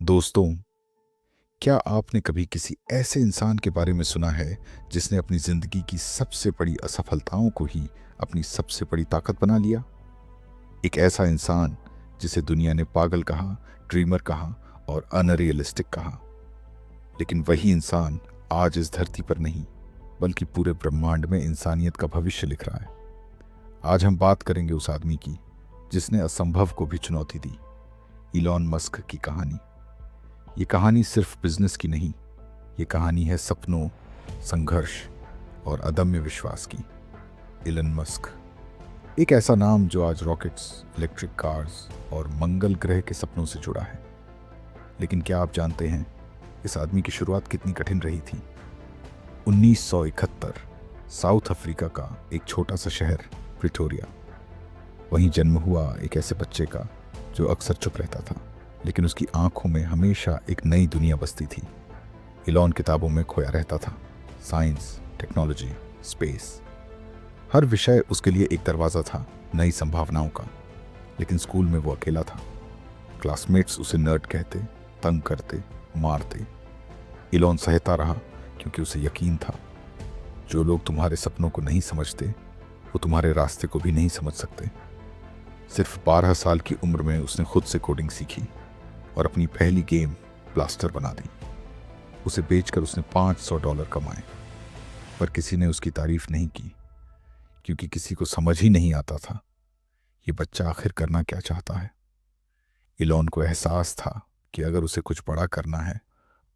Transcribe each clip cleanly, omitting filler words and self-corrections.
दोस्तों, क्या आपने कभी किसी ऐसे इंसान के बारे में सुना है जिसने अपनी जिंदगी की सबसे बड़ी असफलताओं को ही अपनी सबसे बड़ी ताकत बना लिया? एक ऐसा इंसान जिसे दुनिया ने पागल कहा, ड्रीमर कहा और अनरियलिस्टिक कहा। लेकिन वही इंसान आज इस धरती पर नहीं, बल्कि पूरे ब्रह्मांड में इंसानियत का भविष्य लिख रहा है। आज हम बात करेंगे उस आदमी की जिसने असंभव को भी चुनौती दी, इलॉन मस्क की कहानी। ये कहानी सिर्फ बिजनेस की नहीं, ये कहानी है सपनों, संघर्ष और अदम्य विश्वास की। इलन मस्क, एक ऐसा नाम जो आज रॉकेट्स, इलेक्ट्रिक कार्स और मंगल ग्रह के सपनों से जुड़ा है। लेकिन क्या आप जानते हैं इस आदमी की शुरुआत कितनी कठिन रही थी? 1971, साउथ अफ्रीका का एक छोटा सा शहर प्रिटोरिया। वहीं जन्म हुआ एक ऐसे बच्चे का जो अक्सर चुप रहता था, लेकिन उसकी आंखों में हमेशा एक नई दुनिया बसती थी। इलॉन किताबों में खोया रहता था। साइंस, टेक्नोलॉजी, स्पेस, हर विषय उसके लिए एक दरवाज़ा था नई संभावनाओं का। लेकिन स्कूल में वो अकेला था। क्लासमेट्स उसे नर्ड कहते, तंग करते, मारते। इलॉन सहता रहा क्योंकि उसे यकीन था, जो लोग तुम्हारे सपनों को नहीं समझते वो तुम्हारे रास्ते को भी नहीं समझ सकते। सिर्फ 12 साल की उम्र में उसने खुद से कोडिंग सीखी और अपनी पहली गेम ब्लास्टर बना दी। उसे बेचकर उसने $500 कमाए। पर किसी ने उसकी तारीफ नहीं की, क्योंकि किसी को समझ ही नहीं आता था ये बच्चा आखिर करना क्या चाहता है। इलॉन को एहसास था कि अगर उसे कुछ बड़ा करना है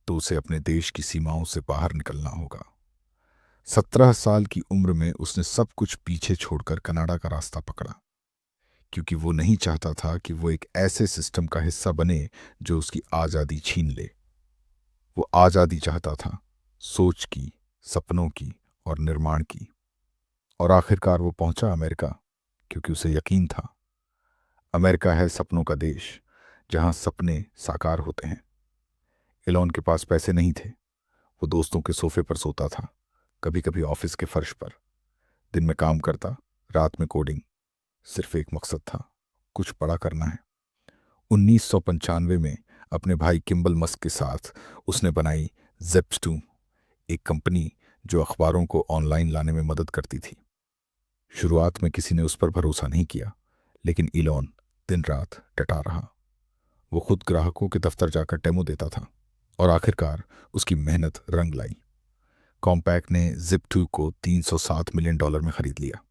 तो उसे अपने देश की सीमाओं से बाहर निकलना होगा। 17 साल की उम्र में उसने सब कुछ पीछे छोड़कर कनाडा का रास्ता पकड़ा, क्योंकि वो नहीं चाहता था कि वो एक ऐसे सिस्टम का हिस्सा बने जो उसकी आज़ादी छीन ले। वो आज़ादी चाहता था, सोच की, सपनों की और निर्माण की। और आखिरकार वो पहुंचा अमेरिका, क्योंकि उसे यकीन था अमेरिका है सपनों का देश, जहां सपने साकार होते हैं। इलॉन के पास पैसे नहीं थे। वो दोस्तों के सोफे पर सोता था, कभी कभी ऑफिस के फर्श पर। दिन में काम करता, रात में कोडिंग। सिर्फ एक मकसद था, कुछ बड़ा करना है। 1995 में अपने भाई किम्बल मस्क के साथ उसने बनाई ज़ेप्स2, एक कंपनी जो अखबारों को ऑनलाइन लाने में मदद करती थी। शुरुआत में किसी ने उस पर भरोसा नहीं किया, लेकिन इलॉन दिन रात डटा रहा। वो खुद ग्राहकों के दफ्तर जाकर डेमो देता था और आखिरकार उसकी मेहनत रंग लाई। कॉम्पैक ने जिप2 को $307 मिलियन में खरीद लिया।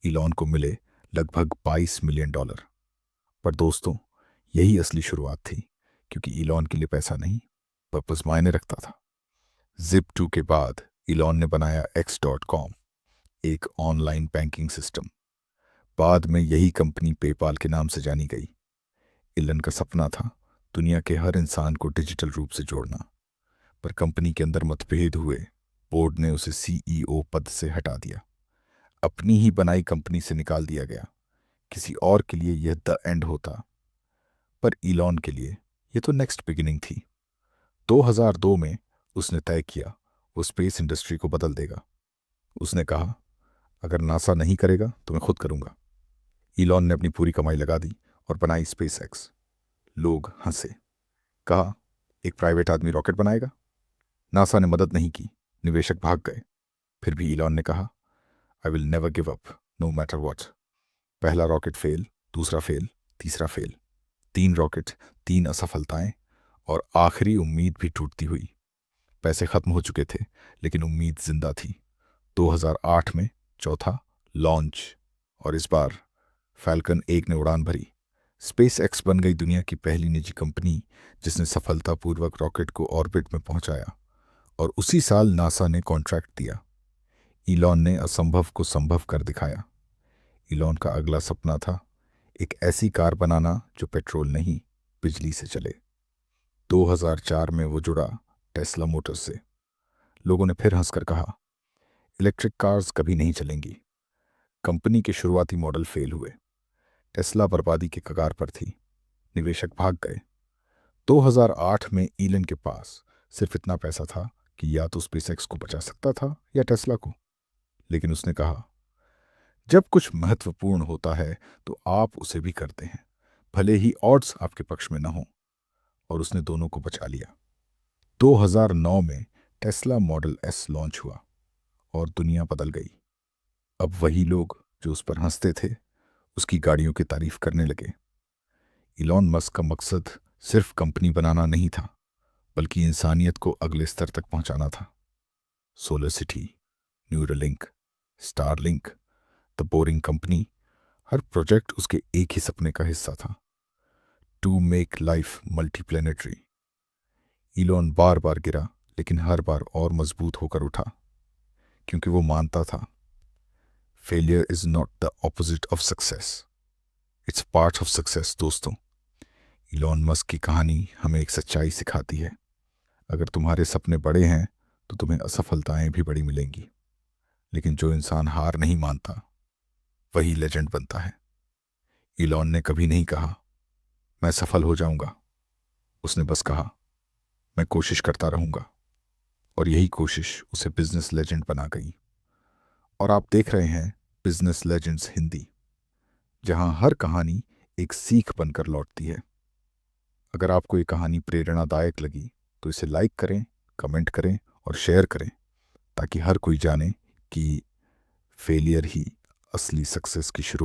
इलॉन को मिले लगभग $22 मिलियन। पर दोस्तों, यही असली शुरुआत थी, क्योंकि इलॉन के लिए पैसा नहीं, पर्पस मायने रखता था। जिप2 के बाद इलॉन ने बनाया X.com, एक ऑनलाइन बैंकिंग सिस्टम। बाद में यही कंपनी पेपाल के नाम से जानी गई। इलन का सपना था दुनिया के हर इंसान को डिजिटल रूप से जोड़ना। पर कंपनी के अंदर मतभेद हुए। बोर्ड ने उसे सीईओ पद से हटा दिया। अपनी ही बनाई कंपनी से निकाल दिया गया। किसी और के लिए यह द एंड होता, पर इलॉन के लिए यह तो नेक्स्ट बिगिनिंग थी। 2002 में उसने तय किया वो स्पेस इंडस्ट्री को बदल देगा। उसने कहा, अगर नासा नहीं करेगा तो मैं खुद करूंगा। इलॉन ने अपनी पूरी कमाई लगा दी और बनाई स्पेस एक्स। लोग हंसे, कहा, एक प्राइवेट आदमी रॉकेट बनाएगा। नासा ने मदद नहीं की, निवेशक भाग गए। फिर भी इलॉन ने कहा, I will never give up, no matter what. पहला रॉकेट फेल, दूसरा फेल, तीसरा फेल। 3 रॉकेट, 3 असफलताएं, और आखिरी उम्मीद भी टूटती हुई। पैसे खत्म हो चुके थे, लेकिन उम्मीद जिंदा थी। 2008 में चौथा लॉन्च, और इस बार फैल्कन 1 ने उड़ान भरी। स्पेस एक्स बन गई दुनिया की पहली निजी कंपनी जिसने सफलतापूर्वक रॉकेट को ऑर्बिट में पहुंचाया। और उसी साल नासा ने कॉन्ट्रैक्ट दिया। इलॉन ने असंभव को संभव कर दिखाया। इलॉन का अगला सपना था एक ऐसी कार बनाना जो पेट्रोल नहीं, बिजली से चले। 2004 में वो जुड़ा टेस्ला मोटर्स से। लोगों ने फिर हंसकर कहा, इलेक्ट्रिक कार्स कभी नहीं चलेंगी। कंपनी के शुरुआती मॉडल फेल हुए। टेस्ला बर्बादी के कगार पर थी। निवेशक भाग गए। 2008 में ईलन के पास सिर्फ इतना पैसा था कि या तो स्पेसएक्स को बचा सकता था या टेस्ला को। लेकिन उसने कहा, जब कुछ महत्वपूर्ण होता है तो आप उसे भी करते हैं, भले ही ऑड्स आपके पक्ष में न हो। और उसने दोनों को बचा लिया। 2009 में टेस्ला मॉडल एस लॉन्च हुआ और दुनिया बदल गई। अब वही लोग जो उस पर हंसते थे उसकी गाड़ियों की तारीफ करने लगे। इलॉन मस्क का मकसद सिर्फ कंपनी बनाना नहीं था, बल्कि इंसानियत को अगले स्तर तक पहुंचाना था। Solar city, Neuralink, Starlink, the boring company, her project उसके एक ही सपने का हिस्सा था, टू मेक लाइफ मल्टीप्लेनेटरी। इलॉन बार बार गिरा, लेकिन हर बार और मजबूत होकर उठा, क्योंकि वो मानता था failure is not the opposite of success, it's part of success. दोस्तों, इलॉन मस्क की कहानी हमें एक सच्चाई सिखाती है। अगर तुम्हारे सपने बड़े हैं तो तुम्हें असफलताएं भी बड़ी मिलेंगी, लेकिन जो इंसान हार नहीं मानता वही लेजेंड बनता है। इलॉन ने कभी नहीं कहा मैं सफल हो जाऊंगा, उसने बस कहा मैं कोशिश करता रहूंगा, और यही कोशिश उसे बिजनेस लेजेंड बना गई। और आप देख रहे हैं बिजनेस लेजेंड्स हिंदी, जहां हर कहानी एक सीख बनकर लौटती है। अगर आपको ये कहानी प्रेरणादायक लगी तो इसे लाइक करें, कमेंट करें और शेयर करें, ताकि हर कोई जाने कि फेलियर ही असली सक्सेस की शुरू